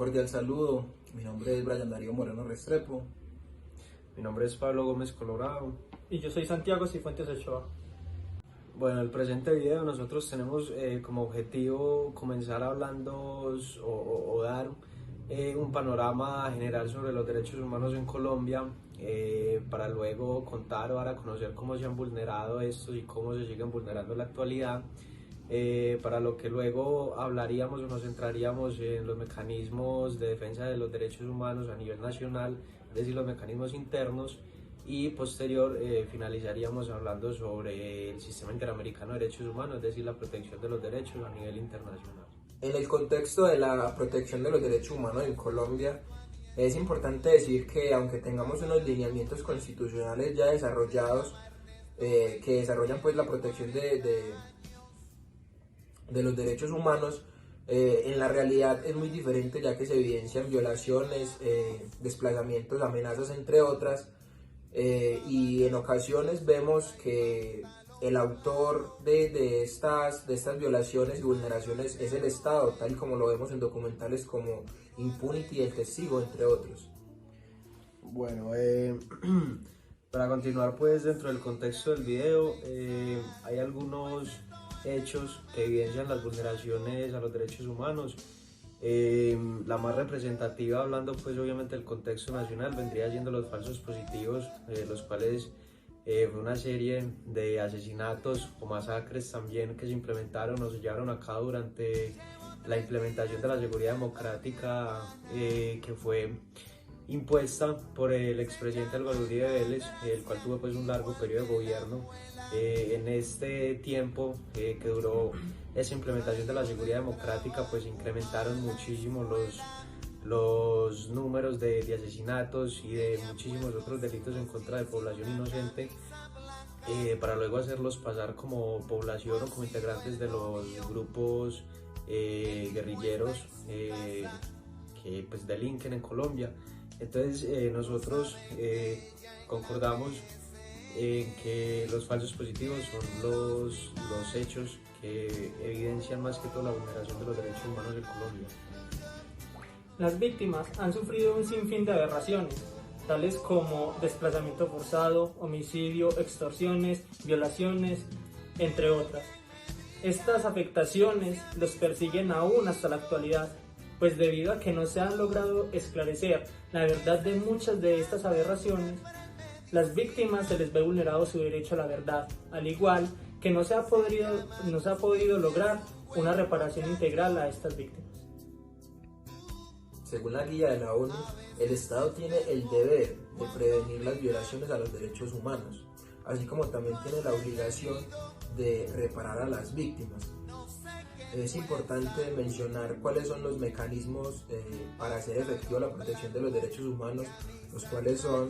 Cordial saludo, mi nombre es Brian Darío Moreno Restrepo. Mi nombre es Pablo Gómez Colorado. Y yo soy Santiago Cifuentes Ochoa. Bueno, en el presente video nosotros tenemos como objetivo comenzar hablando o dar un panorama general sobre los derechos humanos en Colombia, para luego contar o dar a conocer cómo se han vulnerado estos y cómo se siguen vulnerando en la actualidad, para lo que luego hablaríamos o nos centraríamos en los mecanismos de defensa de los derechos humanos a nivel nacional, es decir, los mecanismos internos, y posterior finalizaríamos hablando sobre el Sistema Interamericano de Derechos Humanos, es decir, la protección de los derechos a nivel internacional. En el contexto de la protección de los derechos humanos en Colombia, es importante decir que aunque tengamos unos lineamientos constitucionales ya desarrollados, que desarrollan pues la protección de los derechos humanos, en la realidad es muy diferente, ya que se evidencian violaciones, desplazamientos, amenazas, entre otras, y en ocasiones vemos que el autor de estas violaciones y vulneraciones es el Estado, tal como lo vemos en documentales como Impunity y El Testigo, entre otros. Bueno, para continuar pues dentro del contexto del video, hay algunos hechos que evidencian las vulneraciones a los derechos humanos. La más representativa, hablando pues obviamente del contexto nacional, vendría siendo los falsos positivos, los cuales fue una serie de asesinatos o masacres también que se implementaron o se llevaron a cabo durante la implementación de la seguridad democrática, que fue impuesta por el expresidente Álvaro Uribe Vélez, el cual tuvo pues un largo periodo de gobierno. En este tiempo que duró esa implementación de la seguridad democrática, pues incrementaron muchísimo los números de asesinatos y de muchísimos otros delitos en contra de población inocente, para luego hacerlos pasar como población o como integrantes de los grupos guerrilleros que pues delinquen en Colombia. Entonces nosotros concordamos en que los falsos positivos son los hechos que evidencian más que todo la vulneración de los derechos humanos en Colombia. Las víctimas han sufrido un sinfín de aberraciones, tales como desplazamiento forzado, homicidio, extorsiones, violaciones, entre otras. Estas afectaciones los persiguen aún hasta la actualidad, pues debido a que no se han logrado esclarecer la verdad de muchas de estas aberraciones, las víctimas se les ve vulnerado su derecho a la verdad, al igual que no se ha podido lograr una reparación integral a estas víctimas. Según la guía de la ONU, el Estado tiene el deber de prevenir las violaciones a los derechos humanos, así como también tiene la obligación de reparar a las víctimas. Es importante mencionar cuáles son los mecanismos para hacer efectiva la protección de los derechos humanos, los cuales son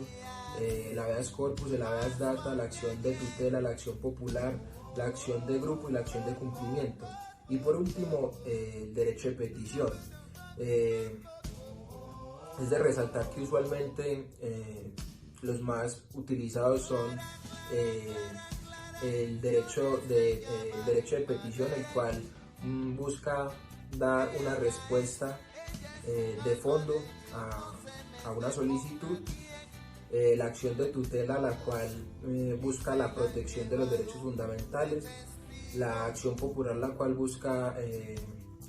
el habeas corpus, el habeas data, la acción de tutela, la acción popular, la acción de grupo y la acción de cumplimiento. Y por último, el derecho de petición. Es de resaltar que usualmente los más utilizados son el derecho de petición, el cual busca dar una respuesta de fondo a una solicitud, la acción de tutela, la cual busca la protección de los derechos fundamentales, la acción popular, la cual busca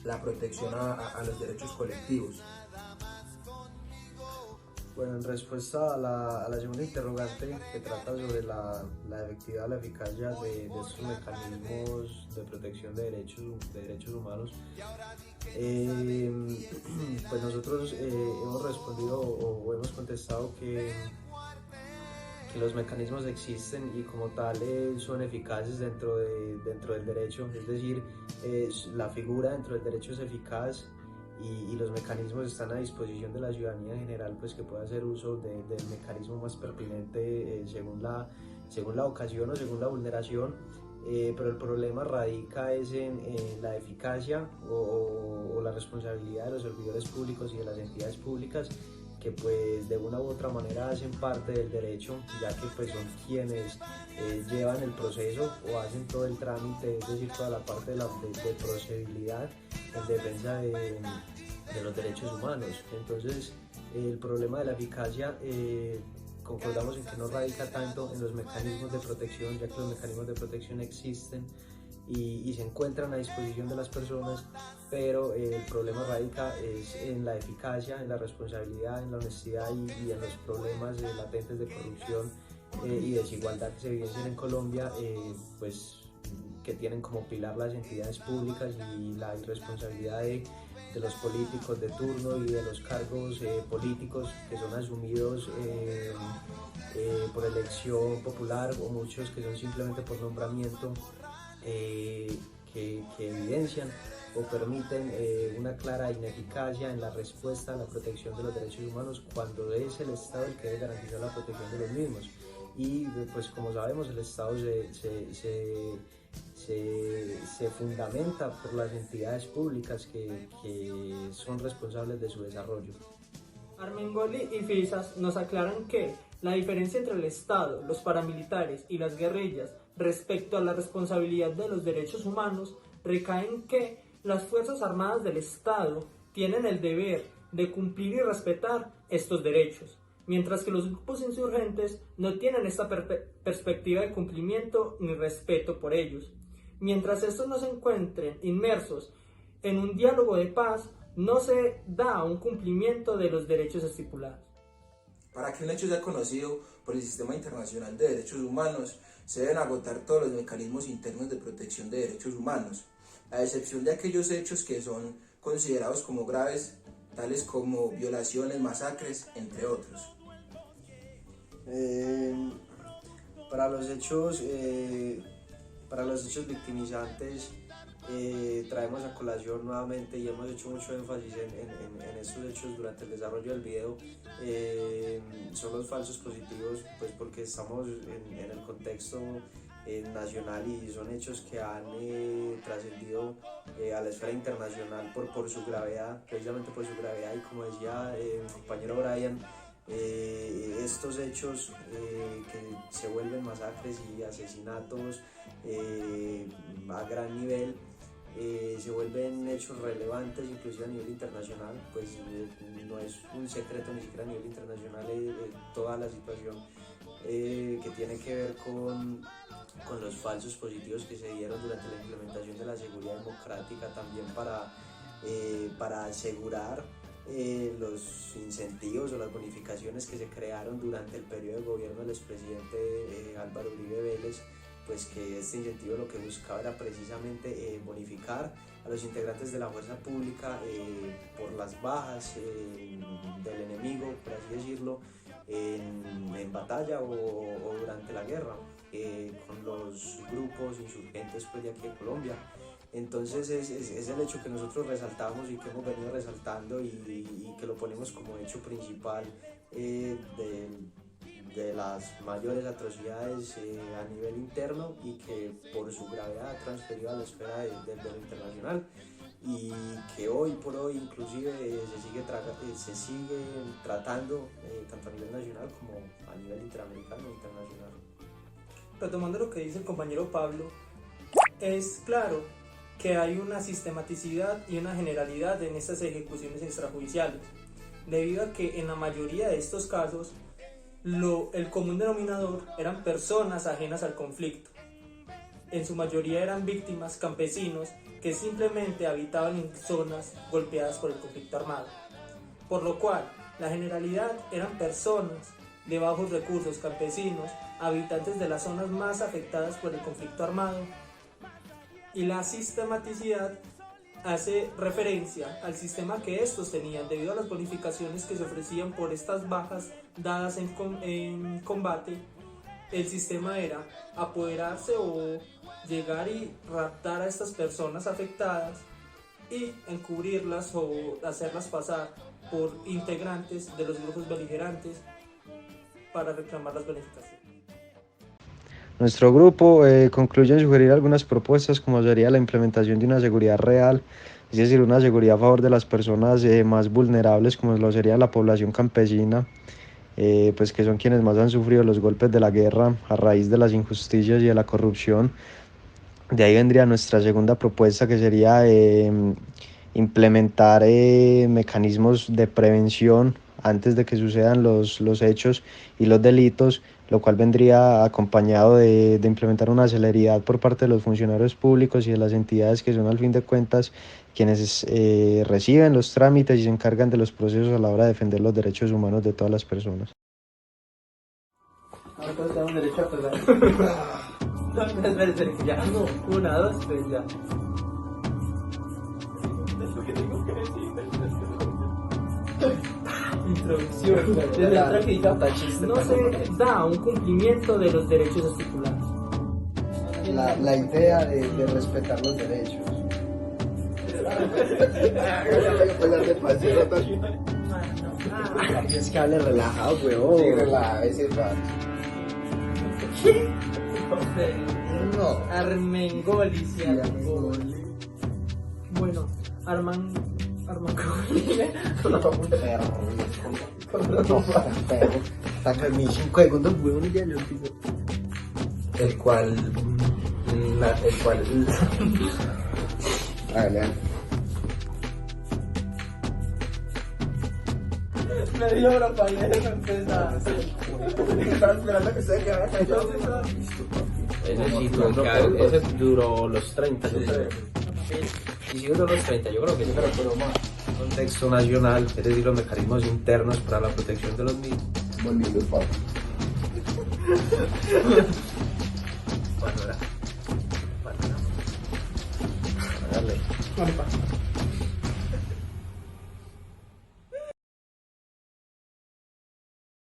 la protección a los derechos colectivos. Bueno, en respuesta a la segunda interrogante, que trata sobre la efectividad, la eficacia de estos mecanismos de protección de derechos humanos, pues nosotros hemos respondido o hemos contestado que los mecanismos existen y como tales son eficaces dentro del derecho, es decir, la figura dentro del derecho es eficaz. Y los mecanismos están a disposición de la ciudadanía en general, pues que pueda hacer uso del mecanismo más pertinente según la ocasión o según la vulneración, pero el problema radica es en la eficacia o la responsabilidad de los servidores públicos y de las entidades públicas, que pues de una u otra manera hacen parte del derecho, ya que pues son quienes llevan el proceso o hacen todo el trámite, es decir, toda la parte de procedibilidad en defensa de los derechos humanos. Entonces, el problema de la eficacia, concordamos en que no radica tanto en los mecanismos de protección, ya que los mecanismos de protección existen y se encuentran a disposición de las personas, pero el problema radica es en la eficacia, en la responsabilidad, en la honestidad y en los problemas latentes de corrupción y desigualdad que se evidencian en Colombia, pues que tienen como pilar las entidades públicas y la irresponsabilidad de los políticos de turno y de los cargos políticos que son asumidos por elección popular, o muchos que son simplemente por nombramiento, que evidencian o permiten una clara ineficacia en la respuesta a la protección de los derechos humanos, cuando es el Estado el que debe garantizar la protección de los mismos. Y pues como sabemos, el Estado se fundamenta por las entidades públicas que son responsables de su desarrollo. Armengoli y Fisas nos aclaran que la diferencia entre el Estado, los paramilitares y las guerrillas respecto a la responsabilidad de los derechos humanos recae en que las Fuerzas Armadas del Estado tienen el deber de cumplir y respetar estos derechos, mientras que los grupos insurgentes no tienen esta perspectiva de cumplimiento ni respeto por ellos. Mientras estos no se encuentren inmersos en un diálogo de paz, no se da un cumplimiento de los derechos estipulados. Para que un hecho sea conocido por el Sistema Internacional de Derechos Humanos, se deben agotar todos los mecanismos internos de protección de derechos humanos, a excepción de aquellos hechos que son considerados como graves, tales como violaciones, masacres, entre otros. Para los hechos victimizantes, traemos a colación nuevamente, y hemos hecho mucho énfasis en estos hechos durante el desarrollo del video, son los falsos positivos, pues porque estamos en el contexto nacional, y son hechos que han trascendido a la esfera internacional por su gravedad, precisamente por su gravedad, y como decía mi compañero Brian, estos hechos que se vuelven masacres y asesinatos a gran nivel, se vuelven hechos relevantes inclusive a nivel internacional, pues no es un secreto ni siquiera a nivel internacional toda la situación que tiene que ver con los falsos positivos que se dieron durante la implementación de la seguridad democrática, también para asegurar los incentivos o las bonificaciones que se crearon durante el periodo de gobierno del expresidente Álvaro Uribe Vélez, pues que este incentivo lo que buscaba era precisamente bonificar a los integrantes de la fuerza pública por las bajas del enemigo, por así decirlo, en batalla o durante la guerra con los grupos insurgentes, pues, de aquí de Colombia. Entonces es el hecho que nosotros resaltamos y que hemos venido resaltando y que lo ponemos como hecho principal de las mayores atrocidades a nivel interno, y que por su gravedad ha transferido a la esfera de lo internacional, y que hoy por hoy inclusive se sigue tratando tanto a nivel nacional como a nivel interamericano e internacional. Retomando lo que dice el compañero Pablo, es claro que hay una sistematicidad y una generalidad en estas ejecuciones extrajudiciales, debido a que en la mayoría de estos casos el común denominador eran personas ajenas al conflicto. En su mayoría eran víctimas, campesinos que simplemente habitaban en zonas golpeadas por el conflicto armado, por lo cual la generalidad eran personas de bajos recursos, campesinos, habitantes de las zonas más afectadas por el conflicto armado, y la sistematicidad hace referencia al sistema que estos tenían debido a las bonificaciones que se ofrecían por estas bajas dadas en combate. El sistema era apoderarse o llegar y raptar a estas personas afectadas y encubrirlas o hacerlas pasar por integrantes de los grupos beligerantes para reclamar las bonificaciones. Nuestro grupo concluye en sugerir algunas propuestas, como sería la implementación de una seguridad real, es decir, una seguridad a favor de las personas más vulnerables, como lo sería la población campesina, pues que son quienes más han sufrido los golpes de la guerra a raíz de las injusticias y de la corrupción. De ahí vendría nuestra segunda propuesta, que sería implementar mecanismos de prevención antes de que sucedan los hechos y los delitos, lo cual vendría acompañado de implementar una celeridad por parte de los funcionarios públicos y de las entidades que son al fin de cuentas quienes reciben los trámites y se encargan de los procesos a la hora de defender los derechos humanos de todas las personas. Ahora todos tenemos derecho a pegar. No, espérate, que ya. No, 1, 2, 3, ya. Es lo que tengo que decir. Introducción. Desde la tragedia no se da un cumplimiento de los derechos estipulados. La idea de respetar los derechos. Es que hable relajado, weón. Sí, relajado, ese rato. No. Armengolis. Bueno, Armangoli. Saca mis 5 segundos, weón, y ya yo empiezo. El cual. Hágale. Media hora para empezar. Estaba esperando que se quedara callado. Ese duró los 30, yo creo. Y si duró los 30, yo creo que sí, pero más. Contexto nacional, es decir, los mecanismos internos para la protección de los mismos. Volviendo el papo. ¿Cuándo era? Dale. Vale, pa.